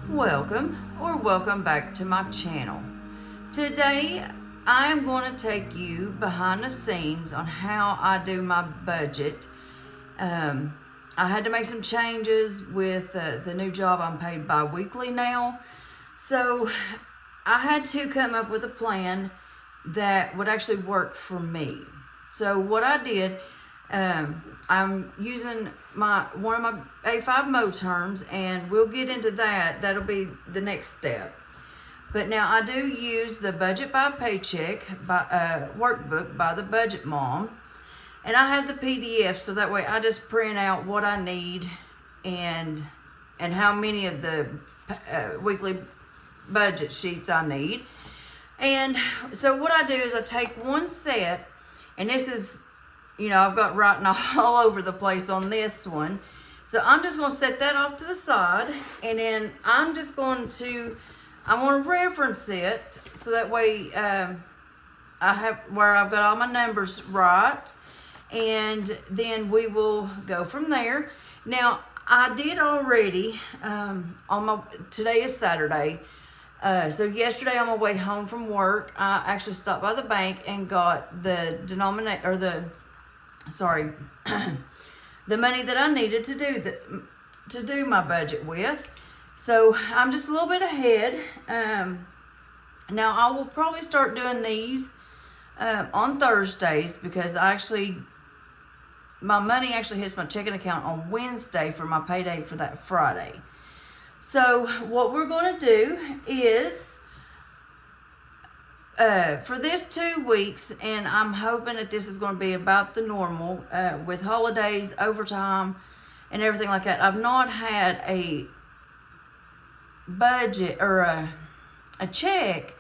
Welcome back to my channel. Today I am going to take you behind the scenes on how I do my budget. I had to make some changes with the new job. I'm paid bi-weekly now, so I had to come up with a plan that would actually work for me. So what I did, I'm using one of my A5 Mo terms, and we'll get into that. That'll be the next step. But now I do use the Budget by Paycheck workbook by the Budget Mom, and I have the PDF, so that way I just print out what I need and how many of the weekly budget sheets I need. And so what I do is I take one set, and this is, I've got writing all over the place on this one. So I'm just going to set that off to the side, and then I want to reference it so that way I have where I've got all my numbers right, and then we will go from there. Now, I did already, today is Saturday, so yesterday on my way home from work, I actually stopped by the bank and got the the money that I needed to do my budget with. So I'm just a little bit ahead. Now I will probably start doing these on Thursdays, because my money actually hits my checking account on Wednesday for my payday for that Friday. So what we're going to do is, for this 2 weeks, and I'm hoping that this is going to be about the normal, with holidays, overtime, and everything like that. I've not had a budget or a check,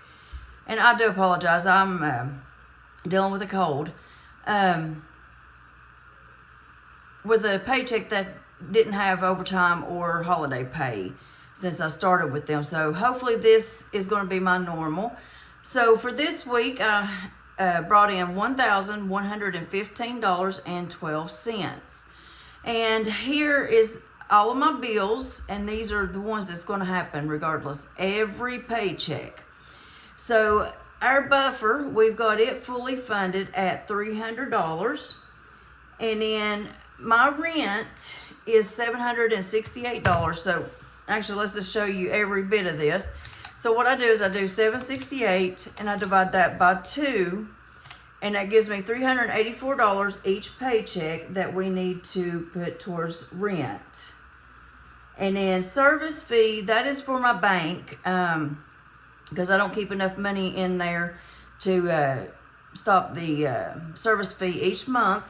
and I do apologize. I'm dealing with a cold. With a paycheck that didn't have overtime or holiday pay since I started with them. So hopefully this is going to be my normal. So for this week, I brought in $1,115.12. And here is all of my bills, and these are the ones that's going to happen regardless, every paycheck. So our buffer, we've got it fully funded at $300. And then my rent is $768. So actually, let's just show you every bit of this. So what I do is I do $768, and I divide that by 2, and that gives me $384 each paycheck that we need to put towards rent. And then service fee, that is for my bank, because I don't keep enough money in there to stop the service fee each month.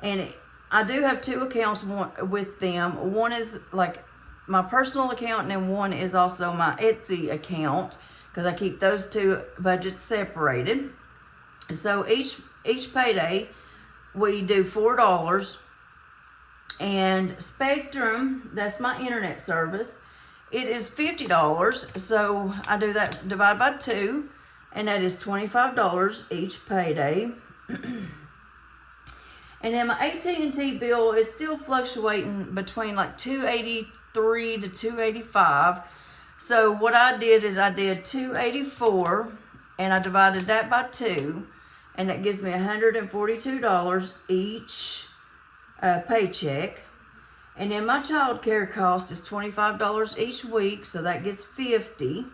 And I do have 2 accounts with them. One is like my personal account, and then one is also my Etsy account, because I keep those 2 budgets separated. So each payday we do $4. And Spectrum, that's my internet service, it is $50. So I do that, divide by 2, and that is $25 each payday. And then my AT&T bill is still fluctuating between like $283 to $285. So what I did is I did $284, and I divided that by 2, and that gives me $142 each paycheck. And then my child care cost is $25 each week, so that gets $50.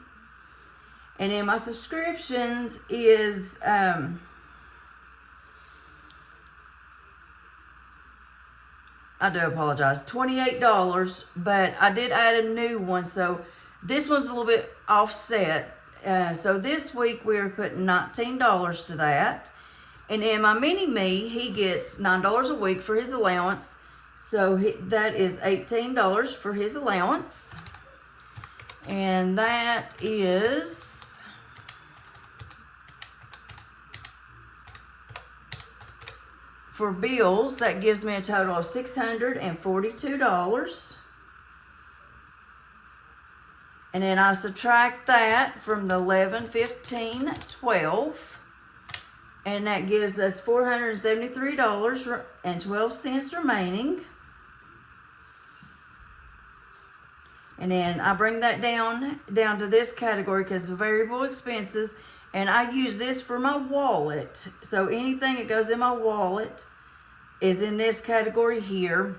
And then my subscriptions is I do apologize, $28, but I did add a new one, so this one's a little bit offset. So this week we're putting $19 to that. And then my mini-me, he gets $9 a week for his allowance, so that is $18 for his allowance. And that is for bills, that gives me a total of $642. And then I subtract that from the 11, 15, 12, and that gives us $473.12 remaining. And then I bring that down to this category because of variable expenses. And I use this for my wallet. So anything that goes in my wallet is in this category here.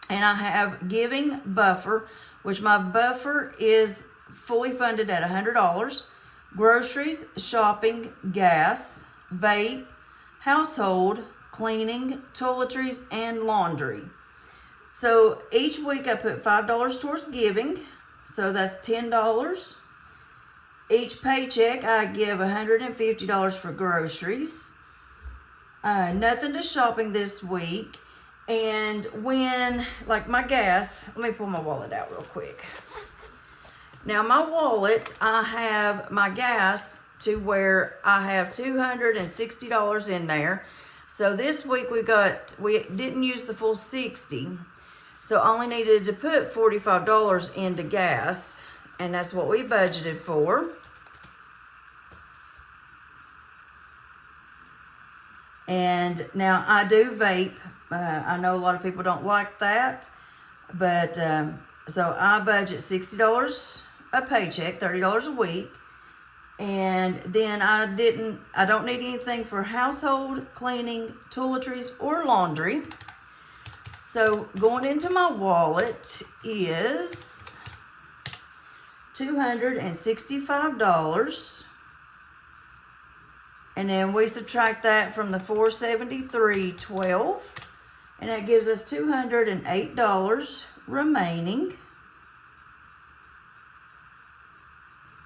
And I have giving buffer, which my buffer is fully funded at $100. Groceries, shopping, gas, vape, household, cleaning, toiletries, and laundry. So each week I put $5 towards giving, so that's $10. Each paycheck I give $150 for groceries. Nothing to shopping this week. And when, like my gas, let me pull my wallet out real quick. Now my wallet, I have my gas to where I have $260 in there. So this week we didn't use the full 60. So I only needed to put $45 into gas, and that's what we budgeted for. And now I do vape. I know a lot of people don't like that, but so I budget $60 a paycheck, $30 a week. And then I don't need anything for household, cleaning, toiletries, or laundry. So going into my wallet is $265. And then we subtract that from the $473.12. And that gives us $208 remaining.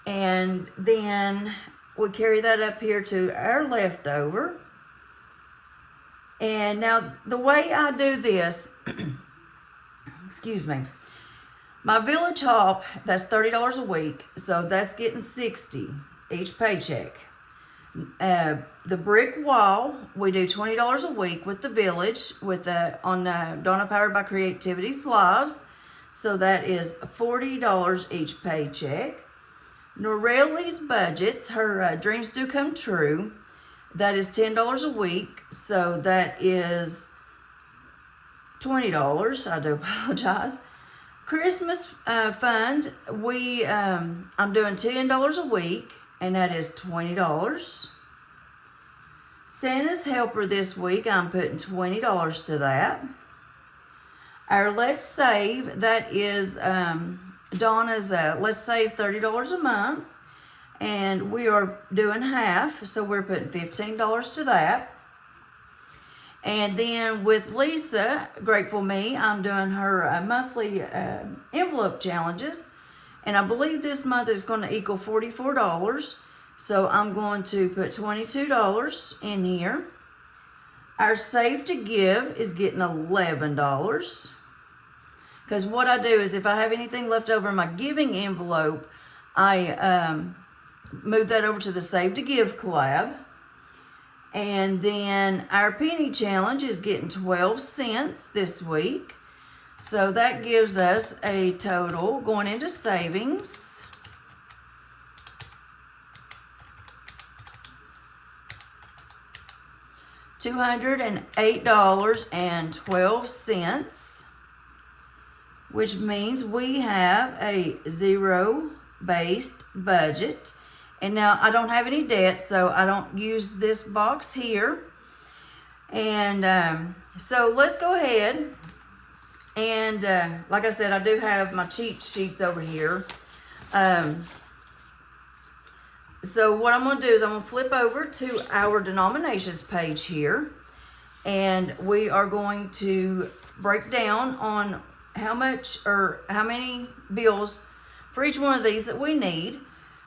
And then we carry that up here to our leftover. And now the way I do this, excuse me, my village hop, that's $30 a week, so that's getting $60 each paycheck. The brick wall, we do $20 a week with the village on Donna Powered by Creativity's Lives, so that is $40 each paycheck. Norelli's budgets, her dreams do come true. That is $10 a week, so that is $20. I do apologize. Christmas fund, I'm doing $10 a week, and that is $20. Santa's helper this week, I'm putting $20 to that. Our Let's Save, that is Donna's Let's Save $30 a month. And we are doing half, so we're putting $15 to that. And then with Lisa, Grateful Me, I'm doing her monthly envelope challenges. And I believe this month is going to equal $44. So I'm going to put $22 in here. Our Save to Give is getting $11. Because what I do is if I have anything left over in my giving envelope, I move that over to the Save to Give collab. And then our penny challenge is getting 12 cents this week. So that gives us a total going into savings. $208.12, which means we have a zero-based budget. And now I don't have any debt, so I don't use this box here. And so let's go ahead. And like I said, I do have my cheat sheets over here. So what I'm going to do is I'm going to flip over to our denominations page here. And we are going to break down on how much or how many bills for each one of these that we need.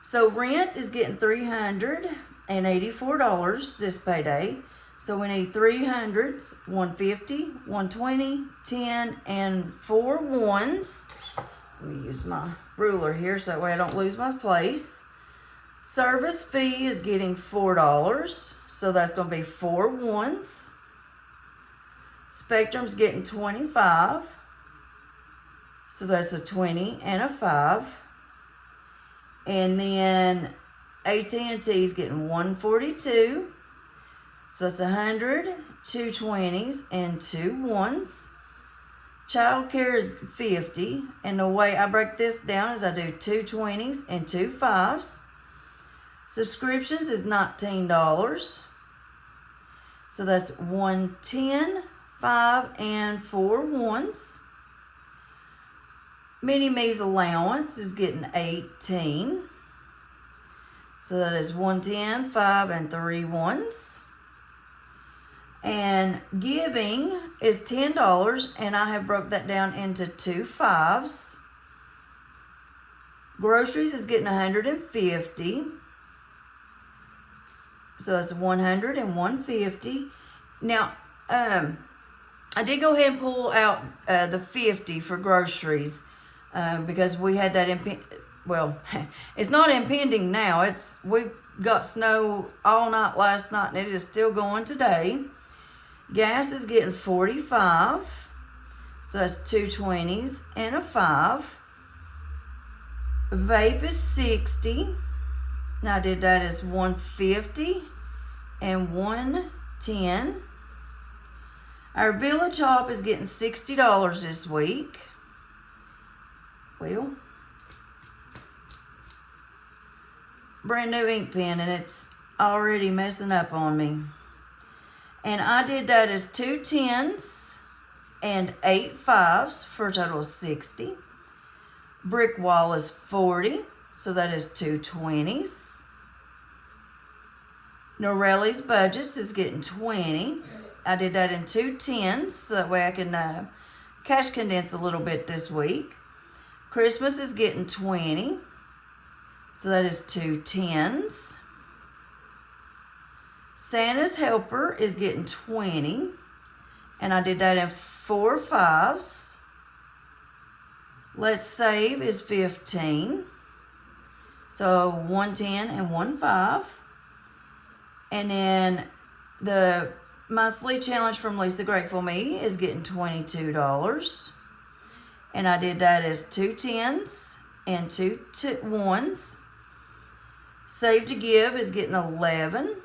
So rent is getting $384 this payday. So we need 300s, 150, 120, 10, and 4 ones. Let me use my ruler here so that way I don't lose my place. Service fee is getting $4. So that's going to be 4 ones. Spectrum's getting 25. So that's a 20 and a 5. And then AT&T is getting 142. So that's 100, 2 20s, and 2 ones. Child care is $50, and the way I break this down is I do 2 20s and 2 5s. Subscriptions is $19. So that's 1 10, 5, and 4 ones. Mini Me's allowance is getting 18. So that is 1 10, 5, and 3 ones. And giving is $10, and I have broke that down into 2 5s. Groceries is getting 150. So that's 100 and 150. Now, I did go ahead and pull out the 50 for groceries because we had that well, it's not impending now. We've got snow all night last night, and it is still going today. Gas is getting 45, so that's 2 20s and a 5. Vape is 60. Now I did that as 150 and 110. Our Village Hop is getting $60 this week. Well, brand new ink pen, and it's already messing up on me. And I did that as 2 10s and 8 5s for a total of 60. Brick Wall is 40, so that is 2 20s. Norelli's Budgets is getting 20. I did that in 2 10s, so that way I can cash condense a little bit this week. Christmas is getting 20, so that is 2 10s. Santa's Helper is getting 20, and I did that in 4 5s. Let's Save is 15, so 1 10 and 1 5. And then the monthly challenge from Lisa Grateful Me is getting $22, and I did that as 2 10s and 2 1s. Save to Give is getting 11.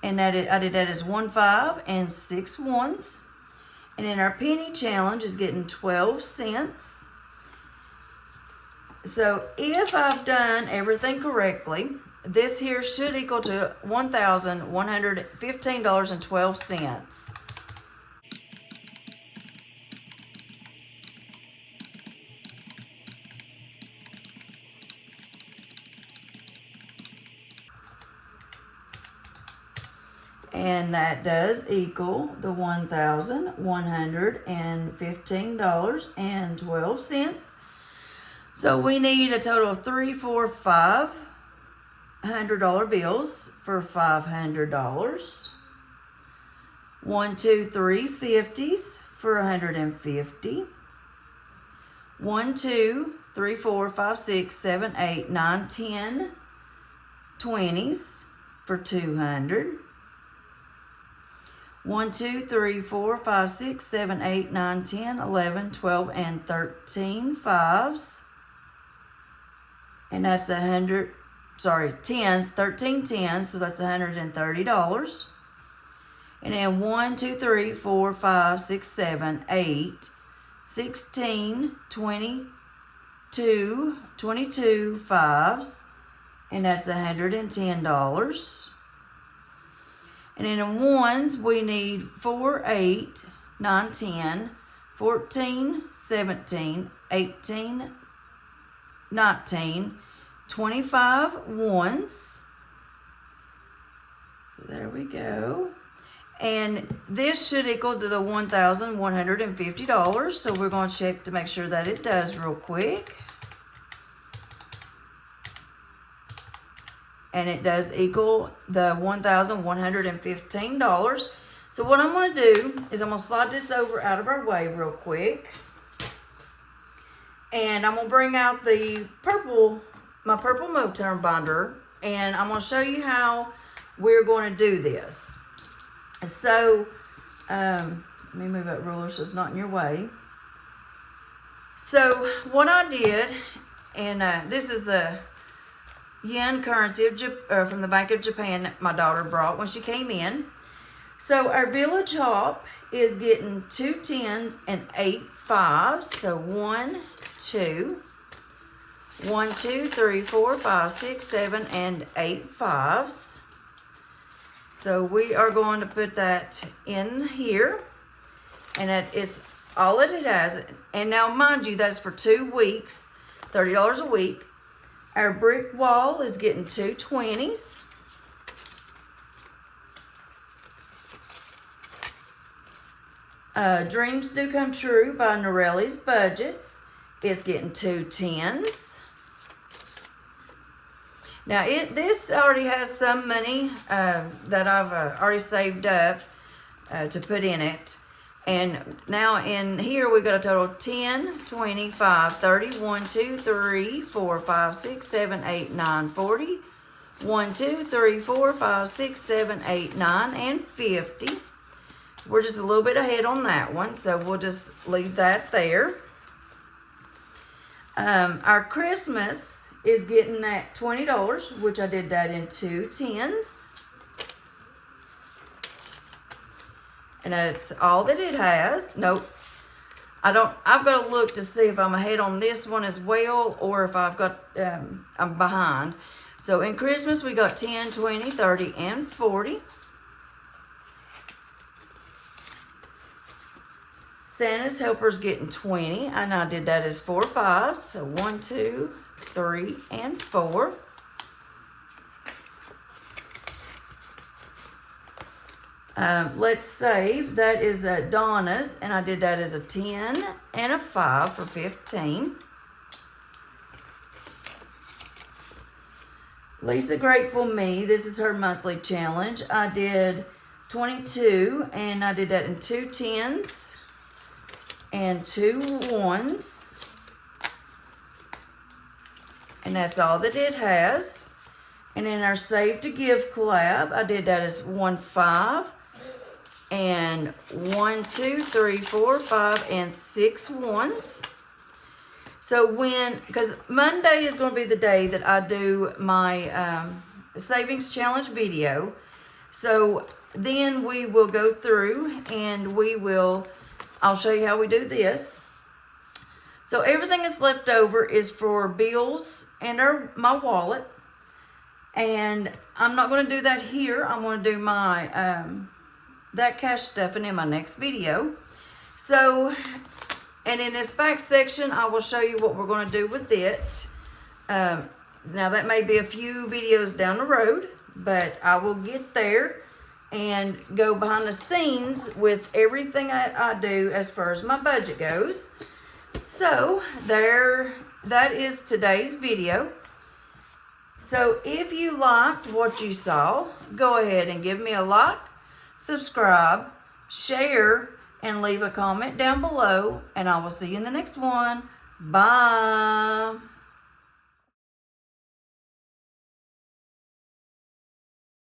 And I did that as 1 5 and 6 ones. And then our penny challenge is getting 12 cents. So if I've done everything correctly, this here should equal to $1,115.12. And that does equal the $1,115.12. So we need a total of 3, 4, 5 $100 bills for $500. 1, 2, 3 50s for $150. 1, 2, 3, 4, 5, 6, 7, 8, 9, 10 20s for $200. 1, 2, 3, 4, 5, 6, 7, 8, 9, 10, 11, 12, and 13 5s. And that's 13 10s, so that's $130. And then 1, 2, 3, 4, 5, 6, 7, 8, 16, 22, 22 5s, and that's $110. And then in ones, we need 4, 8, 9, 10, 14, 17, 18, 19, 25 ones. So there we go. And this should equal to the $1,150. So we're going to check to make sure that it does real quick. And it does equal the $1,115. So what I'm going to do is I'm going to slide this over out of our way real quick. And I'm going to bring out my purple Moterm binder, and I'm going to show you how we're going to do this. So, let me move that ruler so it's not in your way. So what I did, and this is the yen currency from the Bank of Japan that my daughter brought when she came in. So our Village Hop is getting 2 10s and 8 5s. So 1, 2, 1, 2, 3, 4, 5, 6, 7, and 8 5s. So we are going to put that in here, and that is all that it has. And now, mind you, that's for 2 weeks, $30 a week. Our brick wall is getting 2 20s. Dreams Do Come True by Norelli's Budgets is getting 2 10s. Now, this already has some money that I've already saved up to put in it. And now in here, we got a total of 10, 25, 30, 1, 2, 3, 4, 5, 6, 7, 8, 9, 40, 1, 2, 3, 4, 5, 6, 7, 8, 9, and 50. We're just a little bit ahead on that one, so we'll just leave that there. Our Christmas is getting at $20, which I did that in 2 10s. And that's all that it has. Nope. I've got to look to see if I'm ahead on this one as well, or if I've got, I'm behind. So in Christmas, we got 10, 20, 30, and 40. Santa's Helper's getting 20, and I did that as 4 5s. So 1, 2, 3, and 4. Let's Save, that is Donna's, and I did that as a 10 and a 5 for 15. Lisa Grateful Me, this is her monthly challenge. I did 22, and I did that in 2 10s and 2 1s. And that's all that it has. And in our Save to Give collab, I did that as 1 5 and 1, 2, 3, 4, 5, and 6 1s. So because Monday is going to be the day that I do my savings challenge video. So then we will go through and I'll show you how we do this. So everything that's left over is for bills and my wallet. And I'm not going to do that here. I'm going to do my that cash stuffing in my next video. So, and in this back section, I will show you what we're going to do with it. Now that may be a few videos down the road, but I will get there and go behind the scenes with everything I do as far as my budget goes. So that is today's video. So if you liked what you saw, go ahead and give me a like, subscribe, share, and leave a comment down below, and I will see you in the next one. Bye.